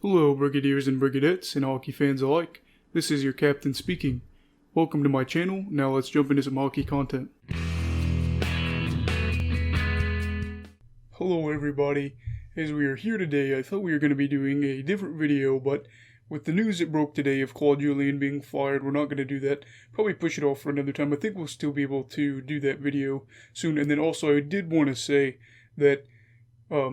Hello, Brigadiers and Brigadettes and hockey fans alike. This is your captain speaking. Welcome to my channel. Now let's jump into some hockey content. Hello everybody. As we are here today, I thought we were going to be doing a different video, but with the news that broke today of Claude Julien being fired, we're not going to do that. Probably push it off for another time. I think we'll still be able to do that video soon. And then also I did want to say that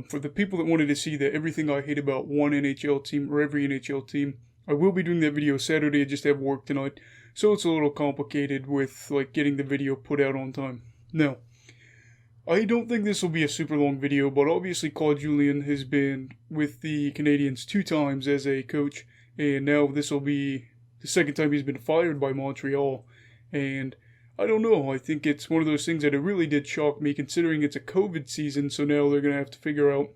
for the people that wanted to see that everything I hate about one NHL team or every NHL team, I will be doing that video Saturday. I just have work tonight, so it's a little complicated with getting the video put out on time. Now, I don't think this will be a super long video, but obviously Claude Julien has been with the Canadiens 2 times as a coach, and now this will be the second time he's been fired by Montreal, and I don't know, I think it's one of those things that it really did shock me considering it's a COVID season, so now they're going to have to figure out,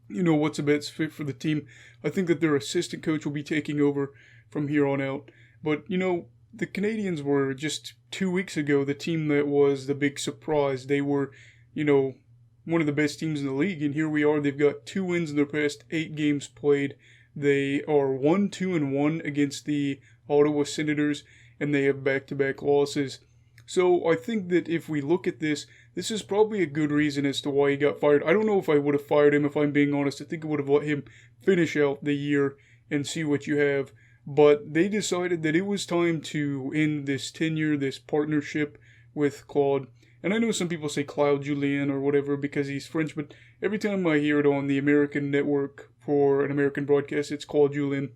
what's the best fit for the team. I think that their assistant coach will be taking over from here on out, but, the Canadiens were just 2 weeks ago the team that was the big surprise. They were, one of the best teams in the league, and here we are. They've got 2 wins in their past 8 games played. They are 1-2-1 against the Ottawa Senators, and they have back-to-back losses. So I think that if we look at this, this is probably a good reason as to why he got fired. I don't know if I would have fired him, if I'm being honest. I think I would have let him finish out the year and see what you have. But they decided that it was time to end this tenure, this partnership with Claude. And I know some people say Claude Julien or whatever because he's French, but every time I hear it on the American network for an American broadcast, it's Claude Julien.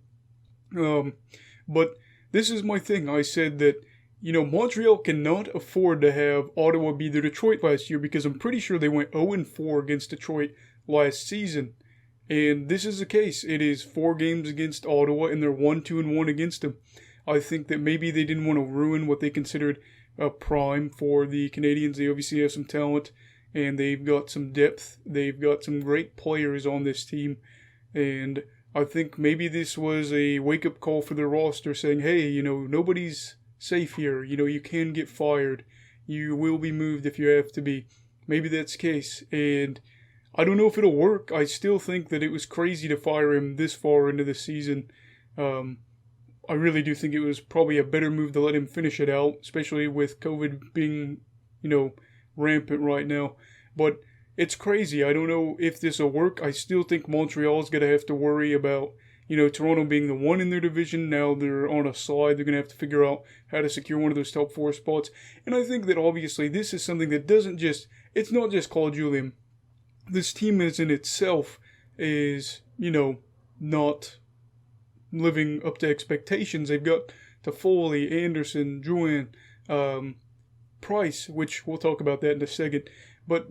But this is my thing. I said that, Montreal cannot afford to have Ottawa be their Detroit last year because I'm pretty sure they went 0-4 against Detroit last season. And this is the case. It is 4 games against Ottawa and they're 1-2-1 against them. I think that maybe they didn't want to ruin what they considered a prime for the Canadiens. They obviously have some talent and they've got some depth. They've got some great players on this team. And I think maybe this was a wake-up call for their roster saying, hey, nobody's safe here. You can get fired. You will be moved if you have to be. Maybe that's the case. And I don't know if it'll work. I still think that it was crazy to fire him this far into the season. I really do think it was probably a better move to let him finish it out, especially with COVID being, rampant right now. But it's crazy. I don't know if this will work. I still think Montreal's going to have to worry about, Toronto being the one in their division. Now they're on a slide. They're going to have to figure out how to secure one of those top 4 spots. And I think that obviously this is something that it's not just Claude Julien. This team in itself is, not living up to expectations. They've got Toffoli, Anderson, Drouin, Price, which we'll talk about that in a second. But,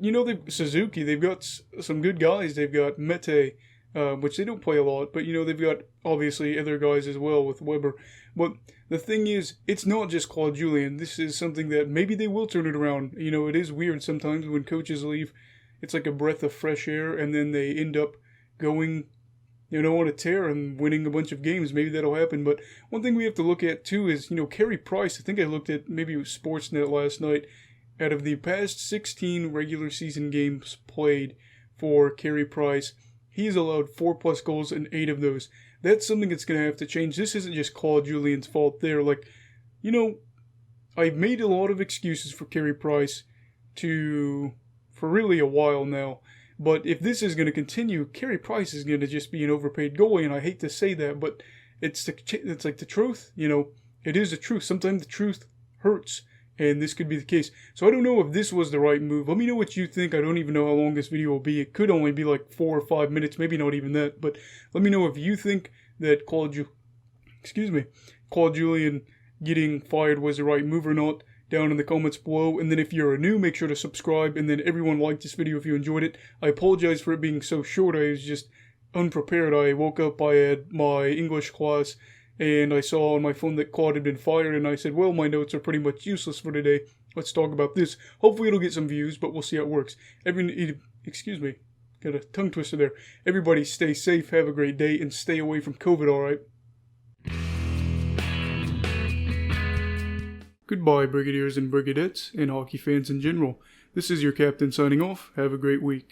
Suzuki, they've got some good guys. They've got Mete, which they don't play a lot. But, they've got, obviously, other guys as well with Weber. But the thing is, it's not just Claude Julien. This is something that maybe they will turn it around. It is weird sometimes when coaches leave. It's like a breath of fresh air, and then they end up going, on a tear and winning a bunch of games. Maybe that'll happen. But one thing we have to look at, too, is, Carey Price. I think I looked at, maybe it was Sportsnet last night. Out of the past 16 regular season games played for Carey Price, he's allowed 4+ goals in 8 of those. That's something that's going to have to change. This isn't just Claude Julien's fault there. I've made a lot of excuses for Carey Price for really a while now. But if this is going to continue, Carey Price is going to just be an overpaid goalie, and I hate to say that, but it's like the truth. It is the truth. Sometimes the truth hurts. And this could be the case. So I don't know if this was the right move. Let me know what you think. I don't even know how long this video will be. It could only be like 4 or 5 minutes. Maybe not even that. But let me know if you think that Claude Julien getting fired was the right move or not. Down in the comments below. And then if you're new, make sure to subscribe. And then everyone like this video if you enjoyed it. I apologize for it being so short. I was just unprepared. I woke up. I had my English class. And I saw on my phone that Claude had been fired, and I said, well, my notes are pretty much useless for today. Let's talk about this. Hopefully it'll get some views, but we'll see how it works. Excuse me, got a tongue twister there. Everybody stay safe, have a great day, and stay away from COVID, alright? Goodbye, Brigadiers and Brigadettes, and hockey fans in general. This is your captain signing off. Have a great week.